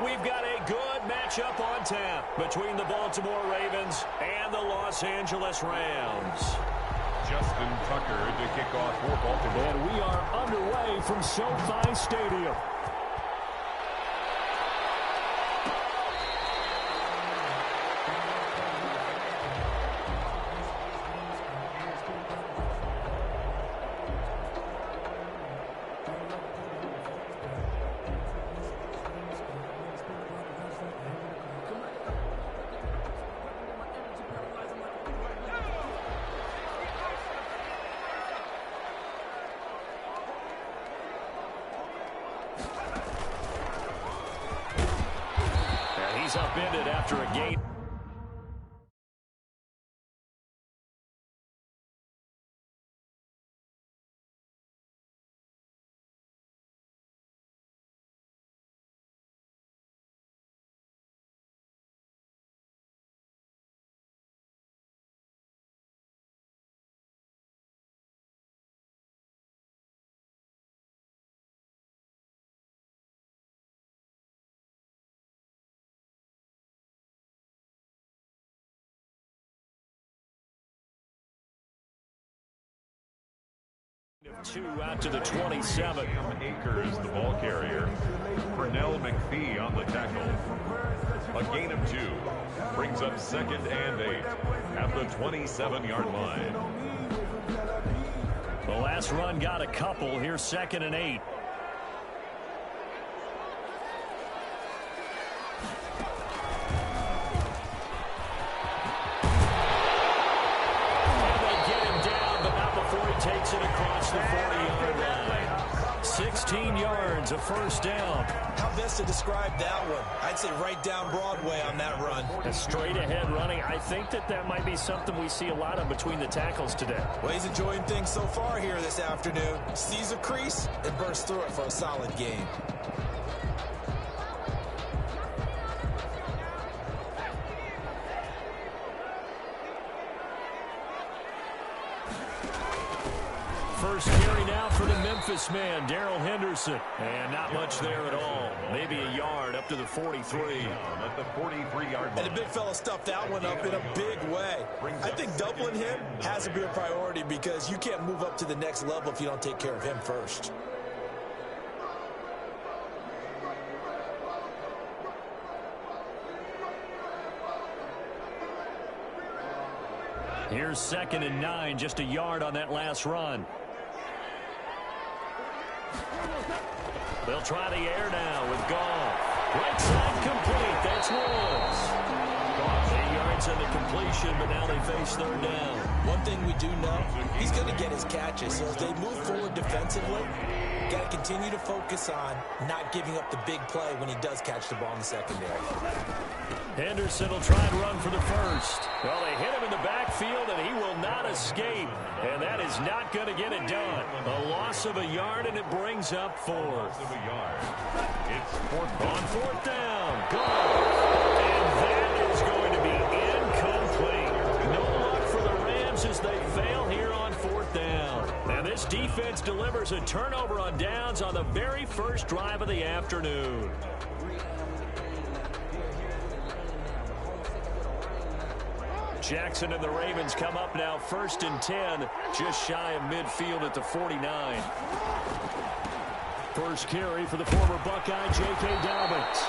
We've got a good matchup on tap between the Baltimore Ravens and the Los Angeles Rams. Justin Tucker to kick off for Baltimore. And we are underway from SoFi Stadium. He's upended after a gain. Two out to the 27. Akers, the ball carrier. Pernell McPhee on the tackle. A gain of 2. Brings up 2nd and 8 at the 27-yard line. The last run got a couple. Here's 2nd and 8. Takes it across the 40-yard line. 16 yards, a first down. How best to describe that one? I'd say right down Broadway on that run. A straight ahead running. I think that might be something we see a lot of between the tackles today. Well, he's enjoying things so far here this afternoon. Sees a crease and bursts through it for a solid gain. First carry now for the Memphis man, Darrell Henderson. And not much there at all. Maybe a yard up to the 43. At the 43-yard line. And the big fella stuffed that one up in a big way. I think doubling him has to be a priority because you can't move up to the next level if you don't take care of him first. Here's 2nd and 9, just a yard on that last run. They'll try the air now with Goff. Right side complete. That's Woods. Goff 8 yards on the completion, but now they face 3rd down. One thing we do know, he's going to get his catches. So as they move forward defensively, got to continue to focus on not giving up the big play when he does catch the ball in the secondary. Henderson will try and run for the first. Well, they hit him in the backfield, and he will not escape. And that is not going to get it done. A loss of a yard, and it brings up 4. Loss of a yard. It's 4th on 4th down. Goal. And that is going to be incomplete. No luck for the Rams as they fail here on 4th down. And this defense delivers a turnover on downs on the very first drive of the afternoon. Jackson and the Ravens come up now 1st and 10, just shy of midfield at the 49. First carry for the former Buckeye, J.K. Dobbins.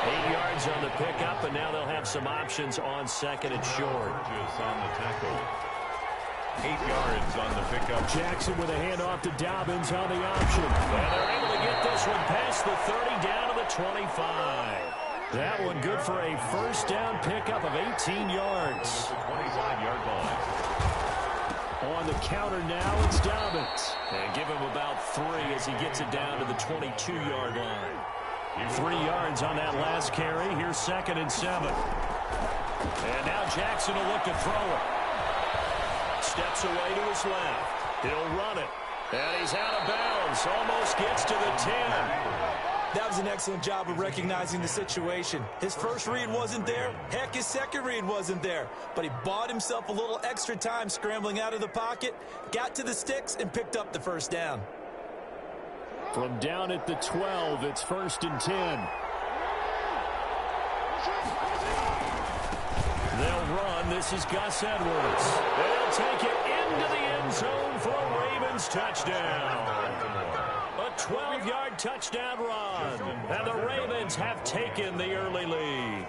8 yards on the pickup, and now they'll have some options on 2nd and short. Just on the tackle. 8 yards on the pickup. Jackson with a handoff to Dobbins on the option. And they're able to get this one past the 30 down to the 25. That one good for a first down pickup of 18 yards. 25-yard line. On the counter now, it's Dobbins. And give him about 3 as he gets it down to the 22-yard line. 3 yards on that last carry. Here's 2nd and 7. And now Jackson will look to throw it. Steps away to his left. He'll run it. And he's out of bounds. Almost gets to the 10. That was an excellent job of recognizing the situation. His first read wasn't there. Heck, his second read wasn't there. But he bought himself a little extra time scrambling out of the pocket, got to the sticks, and picked up the first down. From down at the 12, it's 1st and 10. They'll run. This is Gus Edwards. They'll take it into the end zone for a Ravens touchdown. A 12-yard touchdown run. And the Ravens have taken the early lead.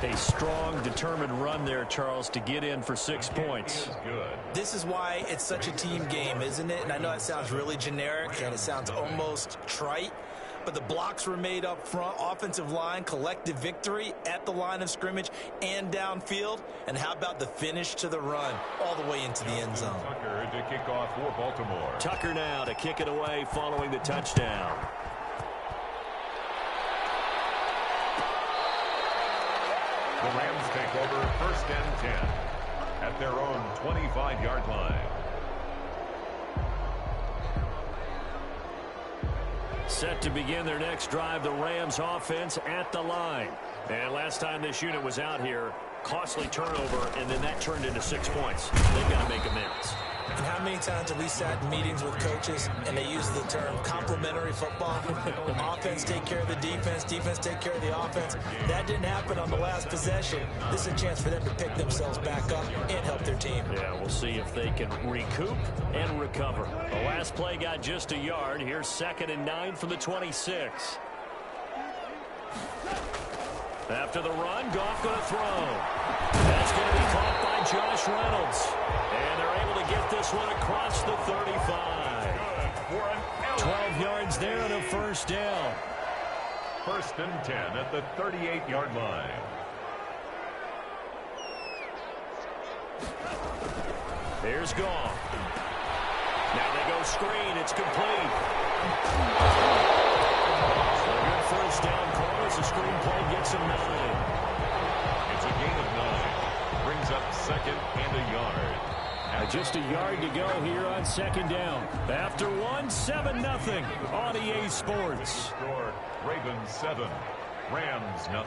A strong, determined run there, Charles, to get in for 6 points. This is why it's such a team game, isn't it? And I know that sounds really generic and it sounds almost trite, but the blocks were made up front, offensive line, collective victory at the line of scrimmage and downfield. And how about the finish to the run all the way into the end zone? Tucker to kick off for Baltimore. Tucker now to kick it away following the touchdown. The Rams take over 1st and 10 at their own 25-yard line. Set to begin their next drive, the Rams offense at the line. And last time this unit was out here, costly turnover, and then that turned into 6 points. They've got to make amends. And how many times have we sat in meetings with coaches and they use the term complementary football? Offense take care of the defense, defense take care of the offense. That didn't happen on the last possession. This is a chance for them to pick themselves back up and help their team. Yeah, we'll see if they can recoup and recover. The last play got just a yard. Here's 2nd and 9 from the 26. After the run, Goff going to throw. That's going to be caught by Josh Reynolds. And they're able to get this one across the 35. 12 yards there and a 1st down. 1st and 10 at the 38-yard line. Here's Goff. Now they go screen. It's complete. So a good 1st down call as the screen play gets him 9. It's a gain of 9. Brings up 2nd and a yard. Just a yard to go here on 2nd down. After 1, 7-0 on EA Sports. Score, Ravens 7, Rams 0.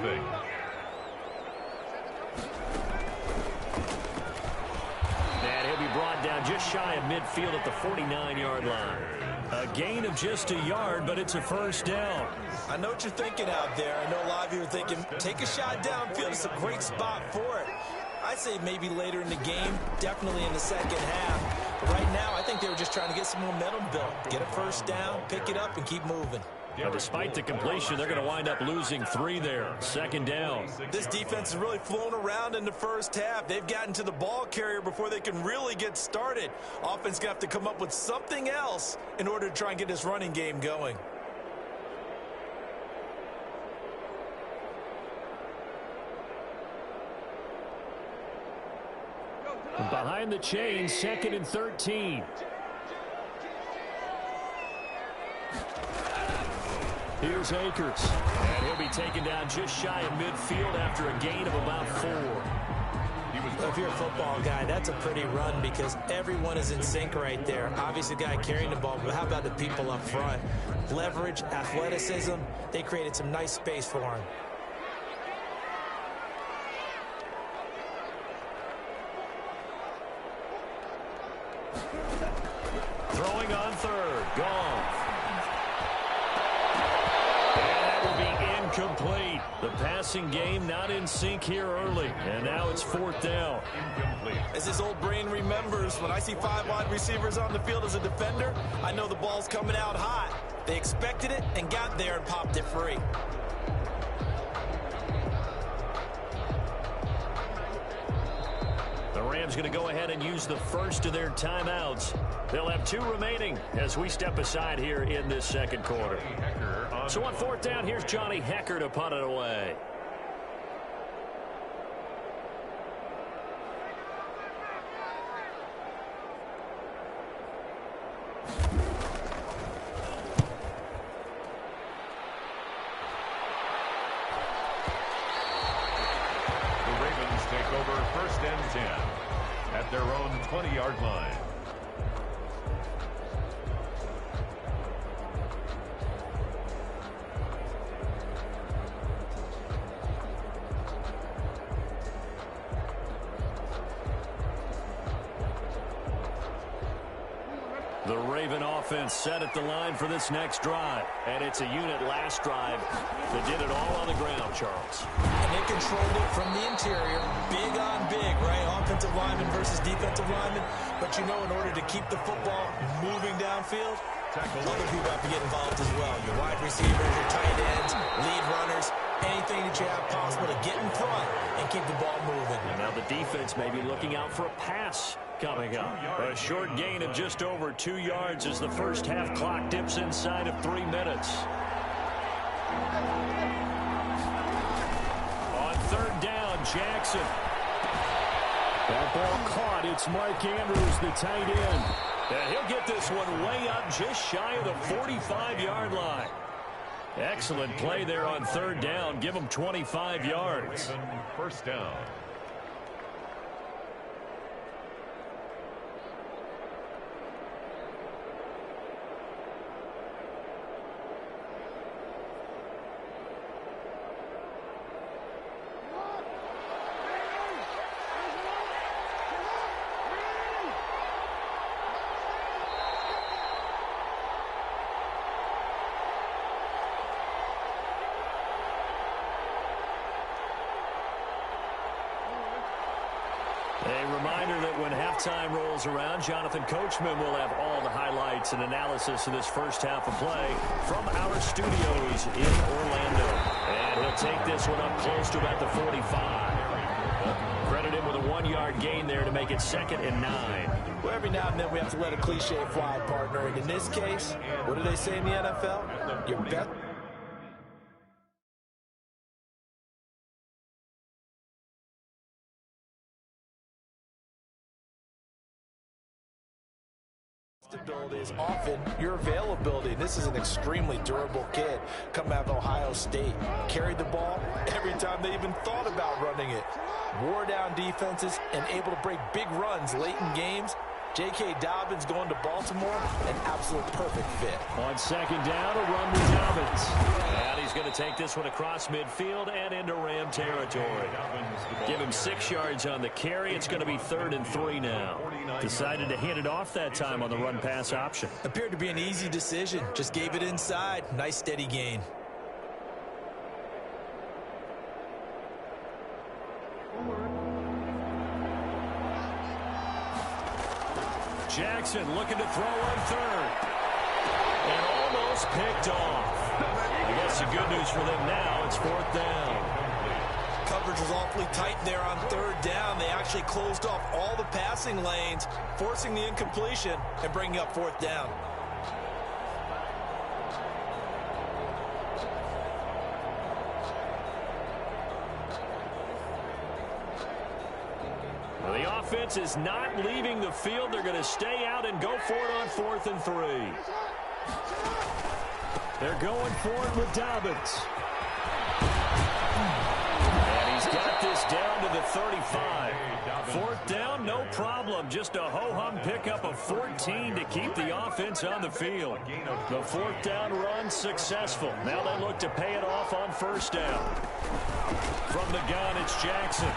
And he'll be brought down just shy of midfield at the 49-yard line. A gain of just a yard, but it's a 1st down. I know what you're thinking out there. I know a lot of you are thinking, take a shot downfield. It's a great spot for it. I'd say maybe later in the game, definitely in the 2nd half. But right now, I think they were just trying to get some momentum built. Get a 1st down, pick it up, and keep moving. Now, despite the completion, they're going to wind up losing 3 there. 2nd down. This defense has really flown around in the 1st half. They've gotten to the ball carrier before they can really get started. Offense going to have to come up with something else in order to try and get this running game going. Behind the chains, 2nd and 13. Here's Akers. And he'll be taken down just shy of midfield after a gain of about 4. If you're a football guy, that's a pretty run because everyone is in sync right there. Obviously, the guy carrying the ball, but how about the people up front? Leverage, athleticism, they created some nice space for him. Throwing on 3rd. Goff. And that will be incomplete. The passing game not in sync here early. And now it's 4th down. Incomplete. As his old brain remembers, when I see 5 wide receivers on the field as a defender, I know the ball's coming out hot. They expected it and got there and popped it free. The Rams going to go ahead and use the first of their timeouts. They'll have 2 remaining as we step aside here in this 2nd quarter. So on 4th down, here's Johnny Hecker to punt it away. The Ravens take over 1st and 10 at their own 20-yard line. The Raven offense set at the line for this next drive. And it's a unit last drive that did it all on the ground, Charles. And they controlled it from the interior. Big on big, right? Offensive lineman versus defensive lineman. But you know, in order to keep the football moving downfield, other people have to get involved as well. Your wide receivers, your tight ends, lead runners, anything that you have possible to get in front and keep the ball moving. And now the defense may be looking out for a pass coming up. A short gain of just over 2 yards as the first half clock dips inside of 3 minutes. On third down, Jackson. That ball caught. It's Mark Andrews, the tight end. And he'll get this one way up just shy of the 45-yard line. Excellent play there on third down. Give him 25 yards. First down. A reminder that when halftime rolls around, Jonathan Coachman will have all the highlights and analysis of this first half of play from our studios in Orlando. And he'll take this one up close to about the 45. Credit him with a 1-yard gain there to make it 2nd and 9. Well, every now and then we have to let a cliche fly, partner. And in this case, what do they say in the NFL? Your best ability is often your availability. This is an extremely durable kid coming out of Ohio State. Carried the ball every time they even thought about running it. Wore down defenses and able to break big runs late in games. J.K. Dobbins going to Baltimore, an absolute perfect fit. On second down, a run with Dobbins. And he's going to take this one across midfield and into Ram territory. Give him 6 yards on the carry. It's going to be 3rd and 3 now. Decided to hand it off that time on the run-pass option. Appeared to be an easy decision. Just gave it inside. Nice steady gain. Jackson looking to throw on third. And almost picked off. I guess the good news for them now, it's 4th down. Coverage was awfully tight there on third down. They actually closed off all the passing lanes, forcing the incompletion and bringing up 4th down. The offense is not leaving the field. They're going to stay out and go for it on 4th and 3. They're going for it with Dobbins. And he's got this down to the 35. 4th down, no problem. Just a ho-hum pickup of 14 to keep the offense on the field. The 4th down run successful. Now they look to pay it off on 1st down. From the gun, it's Jackson.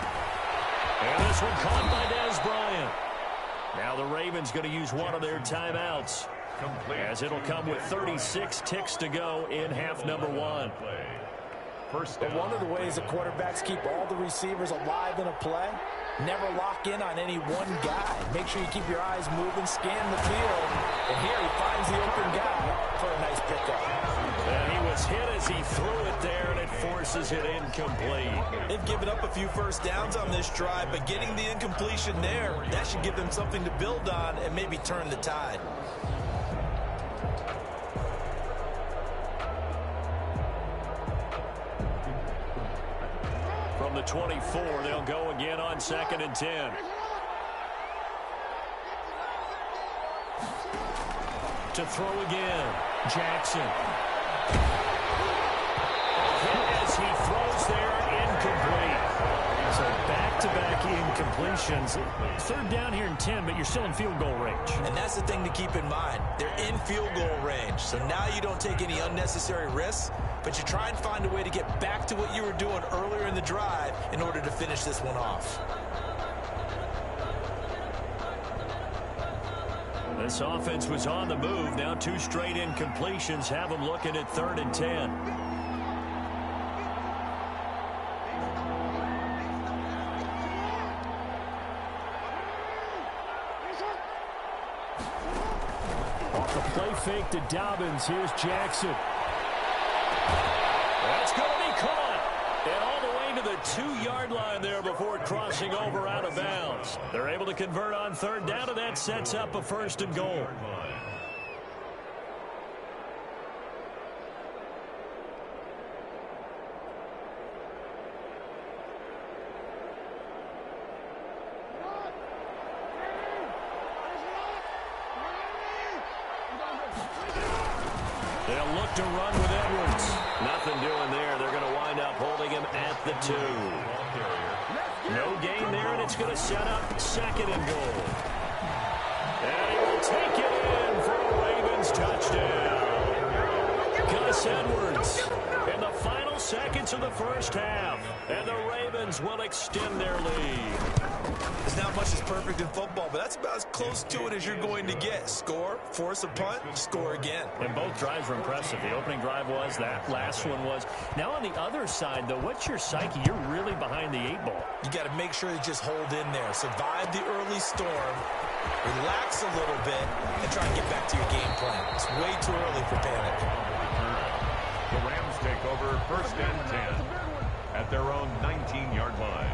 And this one caught by Dez Bryant. Now the Ravens going to use one of their timeouts, as it'll come with 36 ticks to go in half number 1. But one of the ways the quarterbacks keep all the receivers alive in a play, never lock in on any one guy. Make sure you keep your eyes moving, scan the field. And here he finds the open guy for a nice pickup. And he was hit as he threw it there, and it forces it incomplete. They've given up a few first downs on this drive, but getting the incompletion there, that should give them something to build on and maybe turn the tide. From the 24, they'll go again on 2nd and 10. To throw again, Jackson. As he throws there, incomplete. So back-to-back incompletions. 3rd down here and 10, but you're still in field goal range. And that's the thing to keep in mind. They're in field goal range. So now you don't take any unnecessary risks, but you try and find a way to get back to what you were doing earlier in the drive in order to finish this one off. This offense was on the move. Now 2 straight incompletions have them looking at 3rd and 10. Off the play fake to Dobbins. Here's Jackson. That's going to be caught. And all the way to the 2-yard line there before crossing over out of bounds. They're able to convert on 3rd down, and that sets up a 1st and goal. They'll look to run with Edwards. Nothing doing there. They're going to wind up holding him at the 2. No gain there, and it's going to set up 2nd and goal. And he will take it in for a Ravens touchdown. Gus Edwards in the final seconds of the 1st half. And the Ravens will extend their lead. There's not much that's perfect in football, but that's about as close to it as you're going to get. Score, force a punt, score again. And both drives were impressive. The opening drive was, that last one was. Now on the other side, though, what's your psyche? You're really behind the 8 ball. You got to make sure you just hold in there. Survive the early storm, relax a little bit, and try and get back to your game plan. It's way too early for panic. The Rams take over 1st and 10 at their own 19-yard line.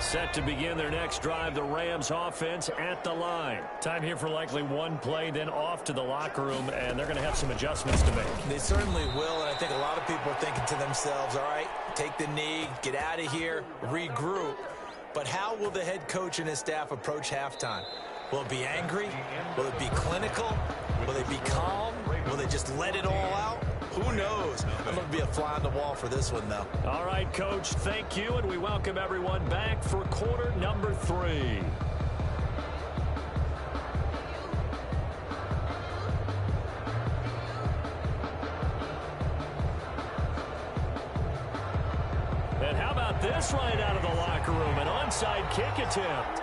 Set to begin their next drive, the Rams offense at the line. Time here for likely 1 play, then off to the locker room, and they're going to have some adjustments to make. They certainly will, and I think a lot of people are thinking to themselves, all right, take the knee, get out of here, regroup. But how will the head coach and his staff approach halftime? Will it be angry? Will it be clinical? Will they be calm? Will they just let it all out? Who knows? I'm going to be a fly on the wall for this one, though. All right, Coach, thank you, and we welcome everyone back for quarter number 3. And how about this right out of the locker room? An onside kick attempt.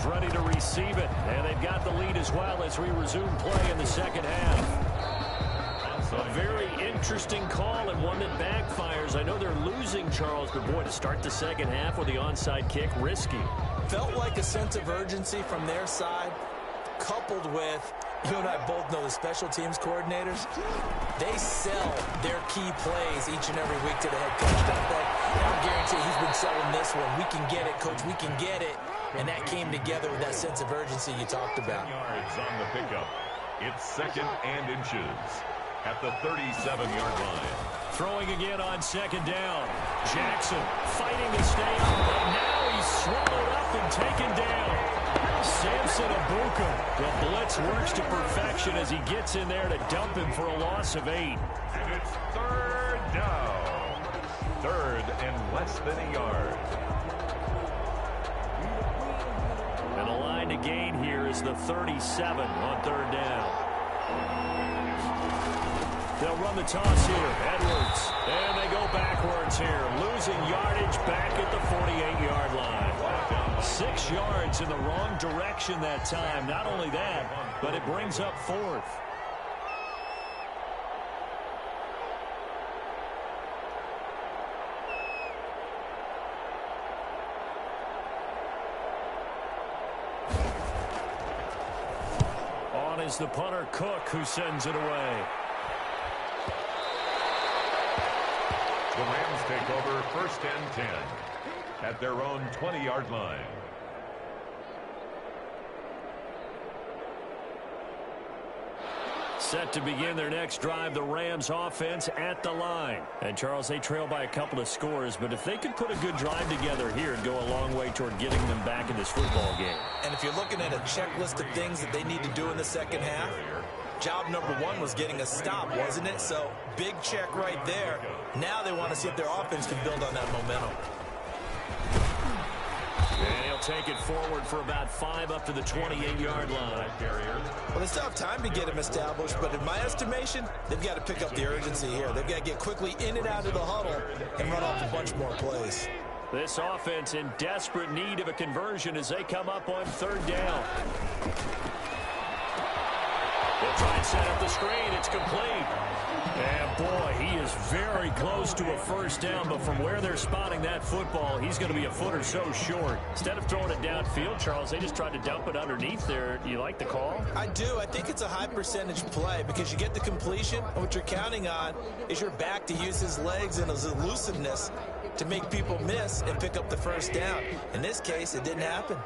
Ready to receive it, and they've got the lead as well as we resume play in the 2nd half. A very interesting call and one that backfires. I know they're losing, Charles, but boy, to start the 2nd half with the onside kick, risky. Felt like a sense of urgency from their side, coupled with, you and I both know the special teams coordinators, they sell their key plays each and every week to the head coach, don't they? And I guarantee he's been selling this one. We can get it, Coach, we can get it. And that came together with that sense of urgency you talked about. Yards on the pickup. It's 2nd and inches at the 37-yard line. Throwing again on 2nd down. Jackson fighting to stay up, but now he's swallowed up and taken down. Samson Abuka. The blitz works to perfection as he gets in there to dump him for a loss of 8. And it's 3rd down. 3rd and less than a yard. And the line to gain here is the 37 on 3rd down. They'll run the toss here. Edwards. And they go backwards here. Losing yardage back at the 48-yard line. 6 yards in the wrong direction that time. Not only that, but it brings up 4th. Is the punter Cook who sends it away. The Rams take over 1st and 10 at their own 20-yard line. Set to begin their next drive, the Rams offense at the line. And Charles, they trail by a couple of scores, but if they could put a good drive together here, it'd go a long way toward getting them back in this football game. And if you're looking at a checklist of things that they need to do in the 2nd half, job number 1 was getting a stop, wasn't it? So big check right there. Now they want to see if their offense can build on that momentum. And he'll take it forward for about 5 up to the 28-yard line. Well, they still have time to get him established, but in my estimation, they've got to pick up the urgency here. They've got to get quickly in and out of the huddle and run off a bunch more plays. This offense in desperate need of a conversion as they come up on 3rd down. They'll try and set up the screen. It's complete. And, boy, he is very close to a 1st down, but from where they're spotting that football, he's going to be a foot or so short. Instead of throwing it downfield, Charles, they just tried to dump it underneath there. Do you like the call? I do. I think it's a high-percentage play because you get the completion, and what you're counting on is your back to use his legs and his elusiveness to make people miss and pick up the 1st down. In this case, it didn't happen.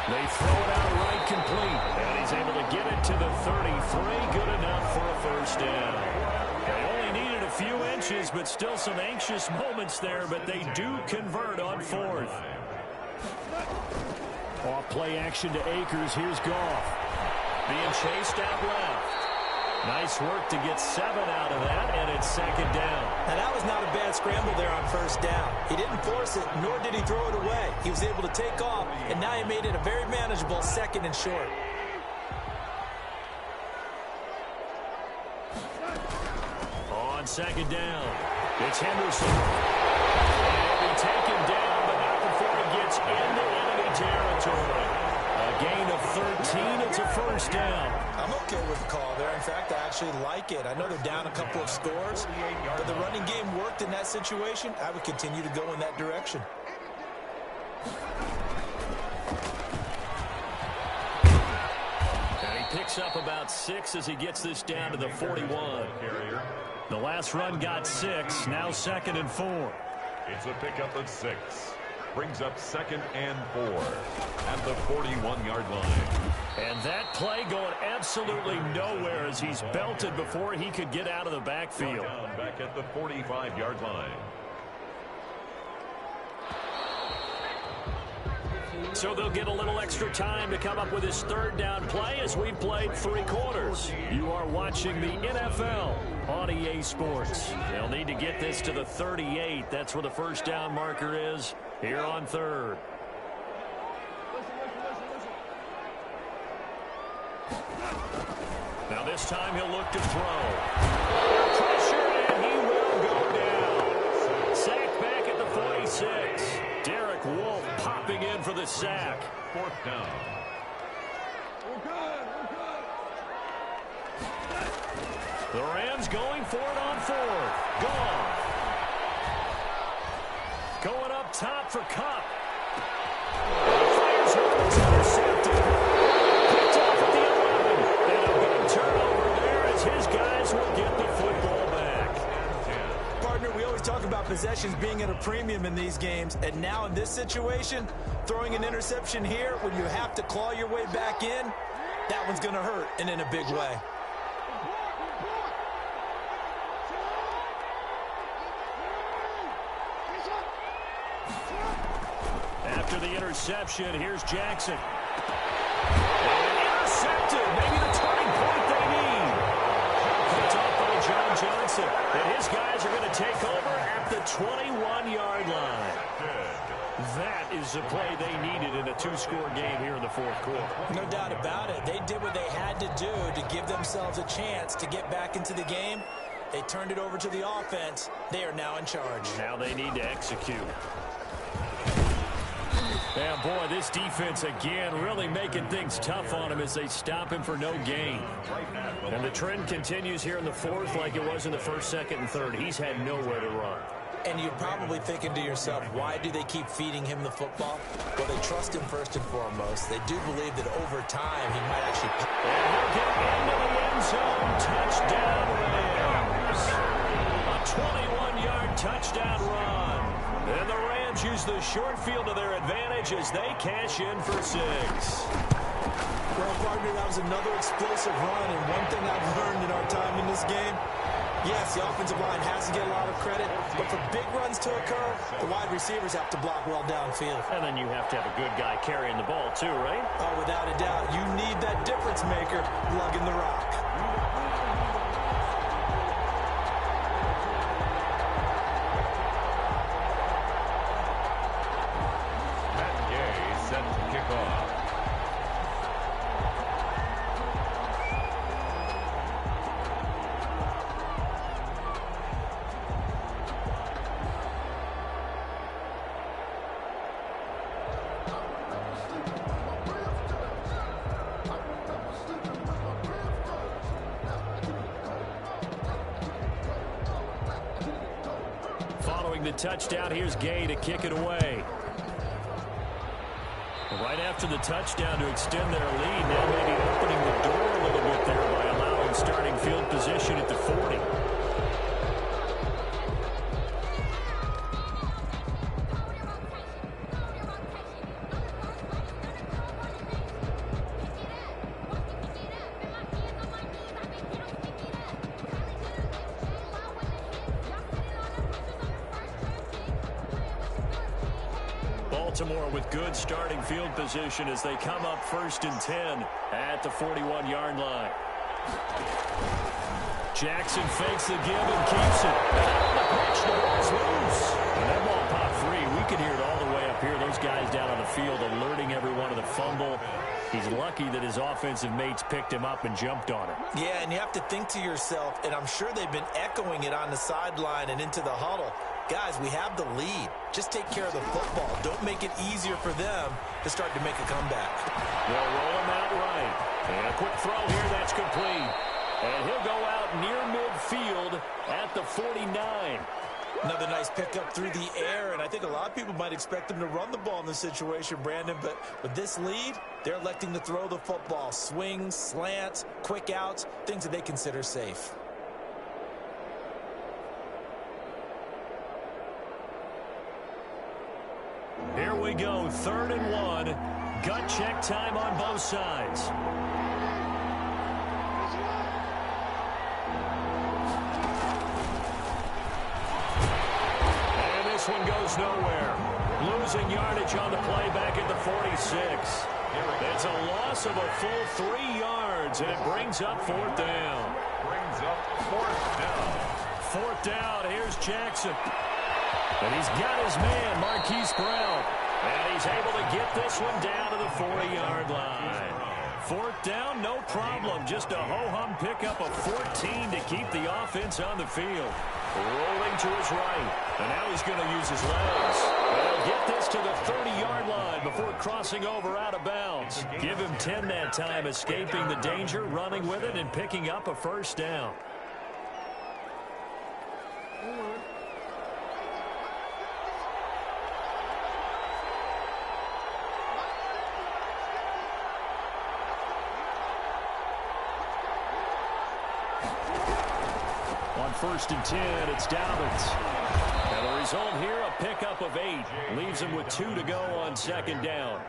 They throw it out right complete, and he's able to get it to the 33. Good enough for a 1st down. They only needed a few inches, but still some anxious moments there, but they do convert on 4th. Off play action to Akers. Here's Goff. Being chased out left. Nice work to get 7 out of that, and it's 2nd down. Now, that was not a bad scramble there on 1st down. He didn't force it, nor did he throw it away. He was able to take off, and now he made it a very manageable 2nd and short. On 2nd down, it's Henderson. And he'll be taken down, but not before he gets into enemy territory. A gain of 13. It's a 1st down. I'm okay with the call there. In fact, I actually like it. I know they're down a couple of scores, but the running game worked in that situation. I would continue to go in that direction. And he picks up about 6 as he gets this down to the 41. The last run got 6. Now 2nd and 4. It's a pickup of 6. Brings up 2nd and 4 at the 41-yard line. And that play going absolutely nowhere as he's belted before he could get out of the backfield. Back at the 45-yard line. So they'll get a little extra time to come up with his 3rd down play as we've played 3 quarters. You are watching the NFL on EA Sports. They'll need to get this to the 38. That's where the 1st down marker is here on 3rd. Now this time he'll look to throw. Pressure, and he will go down. Sacked back at the 46. Derek Wolfe popping in for the sack. 4th down. The Rams going for it on 4th. Gone. Going up top for Kupp. Fires home. It's intercepted. Picked off at the 11. And a big turnover there as his guys will get the football back. Partner, we always talk about possessions being at a premium in these games, and now in this situation, throwing an interception here when you have to claw your way back in, that one's going to hurt, and in a big way. After the interception, here's Jackson. And intercepted. Maybe the turning point they need. Picked off by John Johnson. And his guys are going to take over at the 21-yard line. That is the play they needed in a 2-score game here in the 4th quarter. No doubt about it. They did what they had to do to give themselves a chance to get back into the game. They turned it over to the offense. They are now in charge. Now they need to execute. And boy, this defense again really making things tough on him as they stop him for no gain. And the trend continues here in the 4th like it was in the 1st, 2nd, and 3rd. He's had nowhere to run. And you're probably thinking to yourself, why do they keep feeding him the football? Well, they trust him first and foremost. They do believe that over time he might actually... And he'll get into the end zone. Touchdown Rams. A 21-yard touchdown run. And the Rams use the short field to their advantage as they cash in for 6. Well, partner, that was another explosive run, and one thing I've learned in our time in this game, yes, the offensive line has to get a lot of credit, but for big runs to occur, the wide receivers have to block well downfield. And then you have to have a good guy carrying the ball too, right? Oh, without a doubt. You need that difference maker lugging the rock. following the touchdown. Here's Gay to kick it away. Right after the touchdown to extend their lead, now maybe opening the door a little bit there by allowing starting field position at the 40. Baltimore with good starting field position as they come up 1st and 10 at the 41-yard line. Jackson fakes the give and keeps it. And the pitch, the ball's loose. And that ball popped free. We can hear it all the way up here. Those guys down on the field alerting everyone of the fumble. He's lucky that his offensive mates picked him up and jumped on it. Yeah, and you have to think to yourself, and I'm sure they've been echoing it on the sideline and into the huddle. Guys, we have the lead. Just take care of the football. Don't make it easier for them to start to make a comeback. They'll roll him out right. And a quick throw here, that's complete. And he'll go out near midfield at the 49. Another nice pickup through the air, and I think a lot of people might expect them to run the ball in this situation, Brandon, but with this lead, they're electing to throw the football. Swings, slants, quick outs, things that they consider safe. Here we go, 3rd and 1. Gut check time on both sides. And this one goes nowhere. Losing yardage on the play back at the 46. It's a loss of a full 3 yards, and it brings up 4th down. Brings up 4th down. 4th down, here's Jackson. And he's got his man, Marquise Brown. And he's able to get this one down to the 40-yard line. 4th down, no problem. Just a ho-hum pickup of 14 to keep the offense on the field. Rolling to his right. And now he's going to use his legs. And he'll get this to the 30-yard line before crossing over out of bounds. Give him 10 that time, escaping the danger, running with it, and picking up a 1st down. On 1st and 10, it's Dobbins. And the result here, a pickup of 8. Leaves him with 2 to go on 2nd down.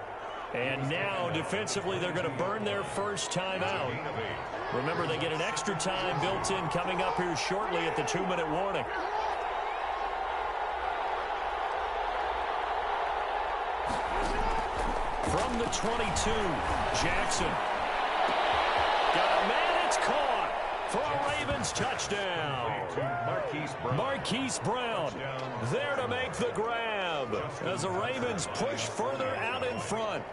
And now, defensively, they're going to burn their first time out. Remember, they get an extra time built in coming up here shortly at the 2-minute warning. From the 22, Jackson. Got a man, it's caught for a Ravens touchdown. Marquise Brown there to make the grab as the Ravens push further out in front.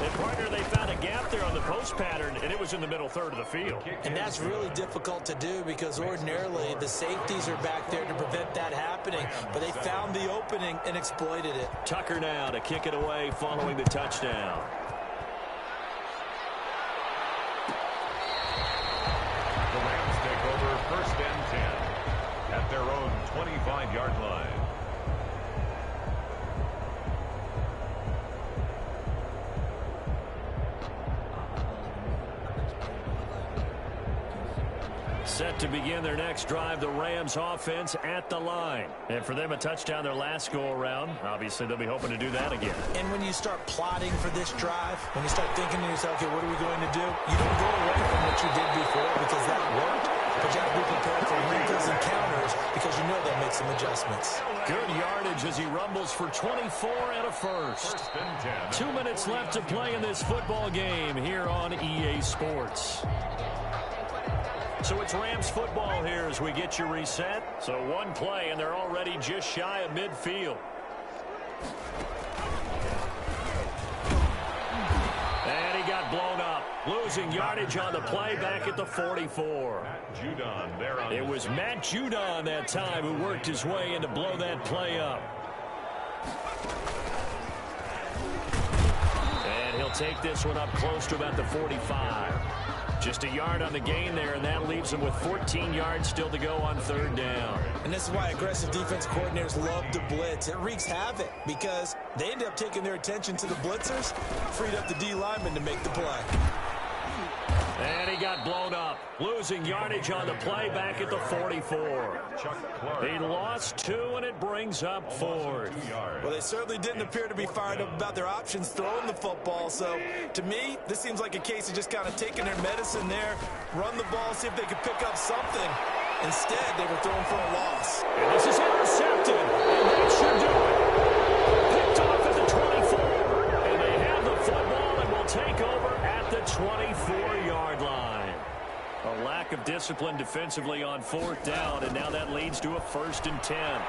And partner, they found a gap there on the post pattern, and it was in the middle third of the field. And that's really difficult to do because ordinarily the safeties are back there to prevent that happening, but they found the opening and exploited it. Tucker now to kick it away following the touchdown. The Rams take over 1st and 10 at their own 25-yard line. Set to begin their next drive, the Rams offense at the line. And for them, a touchdown their last go-around. Obviously, they'll be hoping to do that again. And when you start plotting for this drive, when you start thinking to yourself, okay, what are we going to do? You don't go away from what you did before because that worked. But you have to be prepared for wrinkles and counters because you know they'll make some adjustments. Good yardage as he rumbles for 24 and a first. 2 minutes left to play in this football game here on EA Sports. So it's Rams football here as we get you reset. So one play, and they're already just shy of midfield. And he got blown up. Losing yardage on the play back at the 44. It was Matt Judon that time who worked his way in to blow that play up. And he'll take this one up close to about the 45. Just a yard on the gain there, and that leaves them with 14 yards still to go on third down. And this is why aggressive defense coordinators love to blitz. It wreaks havoc because they end up taking their attention to the blitzers, freed up the D lineman to make the play. And he got blown up, losing yardage on the play back at the 44. He lost 2, and it brings up 4th. Well, they certainly didn't appear to be fired up about their options throwing the football. So, to me, this seems like a case of just kind of taking their medicine there, run the ball, see if they could pick up something. Instead, they were throwing for a loss. And this is intercepted, and that should do it. Picked off at the 24, and they have the football and will take over at the 24-yard line. A lack of discipline defensively on 4th down, and now that leads to a 1st and 10.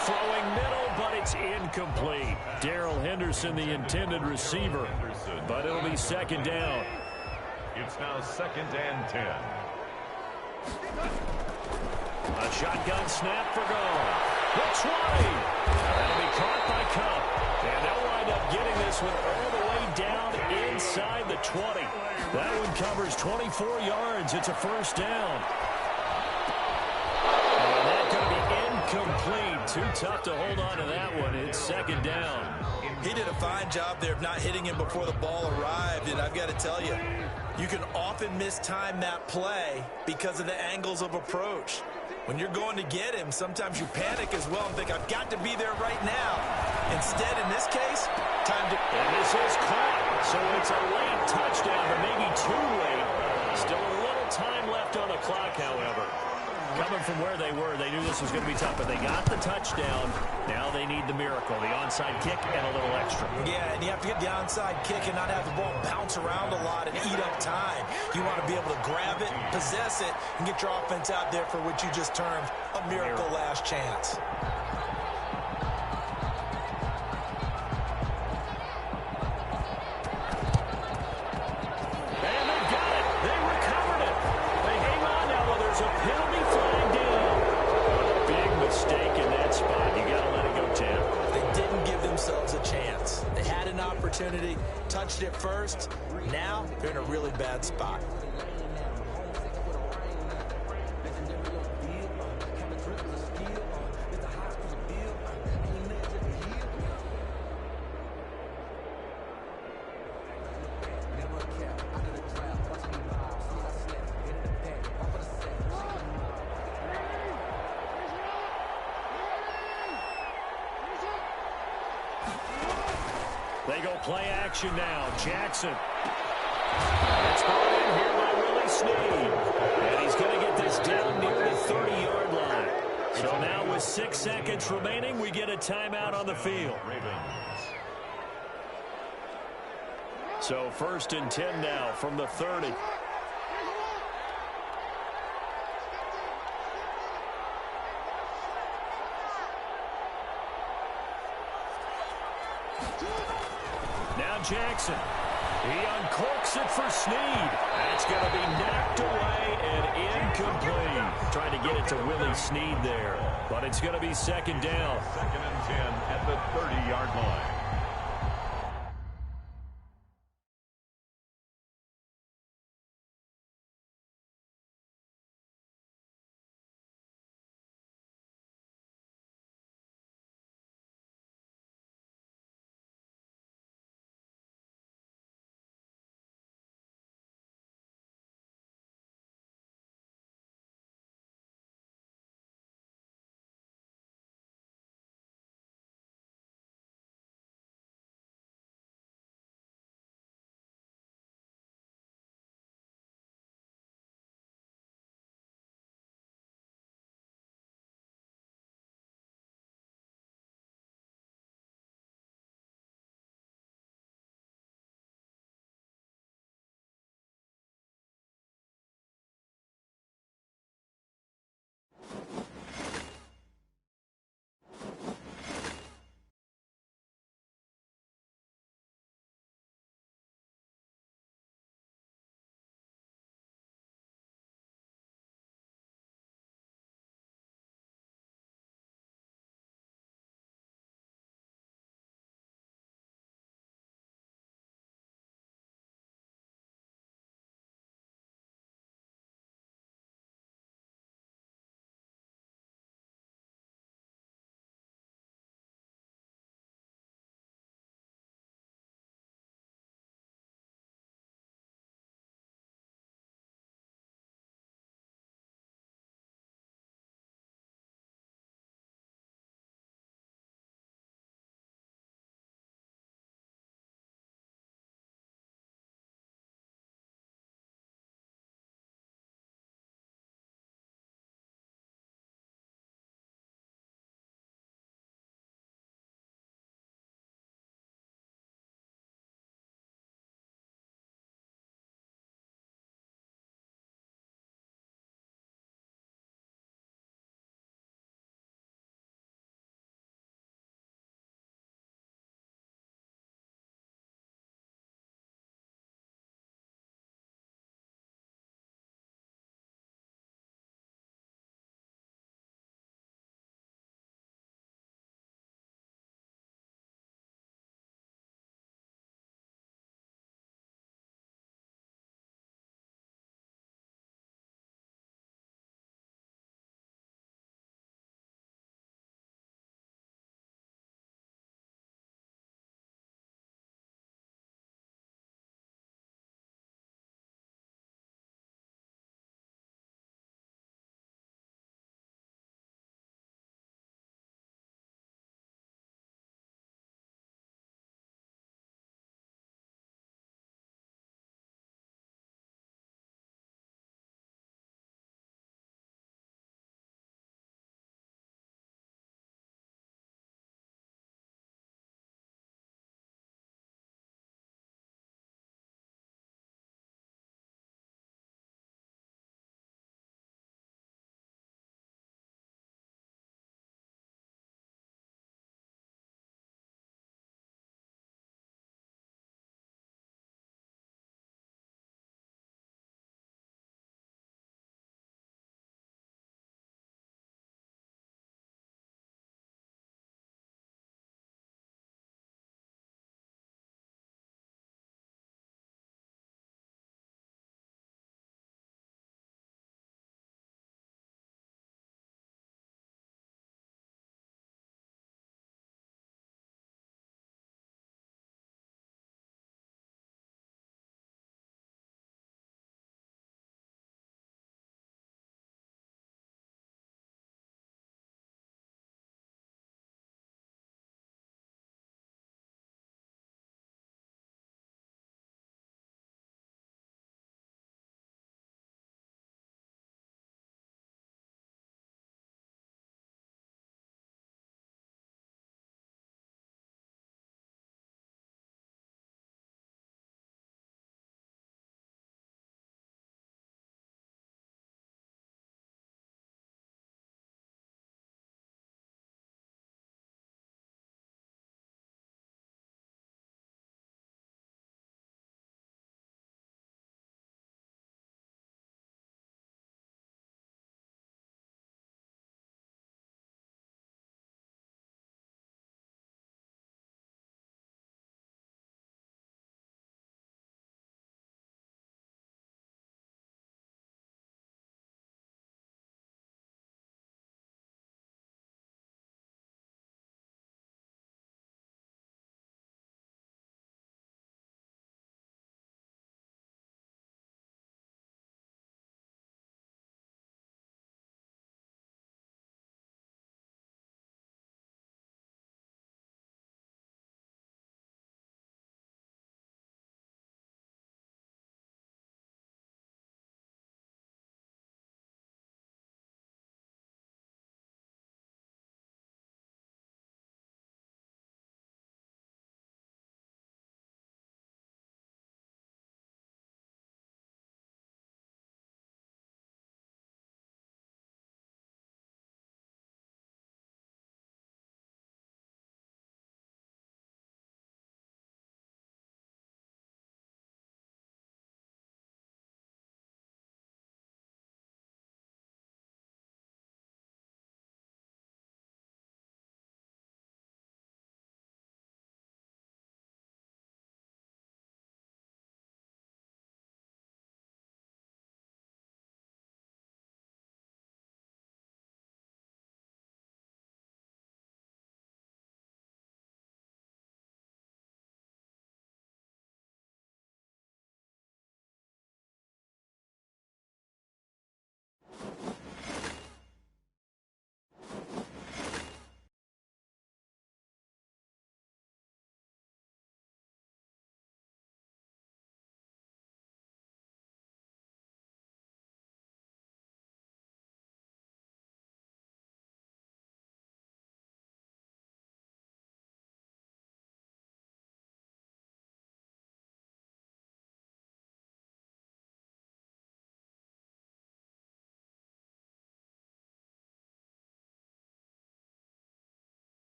Throwing middle, but it's incomplete. Darrell Henderson, the intended receiver, but it'll be 2nd down. It's now 2nd and 10. A shotgun snap for goal. The 20. That'll be caught by Cup. And they'll wind up getting this one all the way down inside the 20. That one covers 24 yards. It's a 1st down. And that's going to be incomplete. Too tough to hold on to that one. It's 2nd down. He did a fine job there of not hitting him before the ball arrived, and I've got to tell you, you can often mistime that play because of the angles of approach. When you're going to get him, sometimes you panic as well and think, I've got to be there right now. Instead, in this case, time to... And this is caught, so it's a late touchdown, but maybe too late. Still a little time left on the clock, however. Coming from where they were, they knew this was going to be tough, but they got the touchdown. Now they need the miracle, the onside kick and a little extra. Yeah, and you have to get the onside kick and not have the ball bounce around a lot and eat up time. You want to be able to grab it, possess it, and get your offense out there for what you just termed a miracle last chance. Touched it first. Now they're in a really bad spot. They go play action now. Jackson. It's brought in here by Willie Snead. And he's going to get this down near the 30-yard line. So now with 6 seconds remaining, we get a timeout on the field. So 1st and 10 now from the 30. Now Jackson. He uncorks it for Snead. That's going to be knocked away and incomplete. Trying to get it to Willie Snead there. But it's going to be 2nd down. 2nd and 10 at the 30-yard line.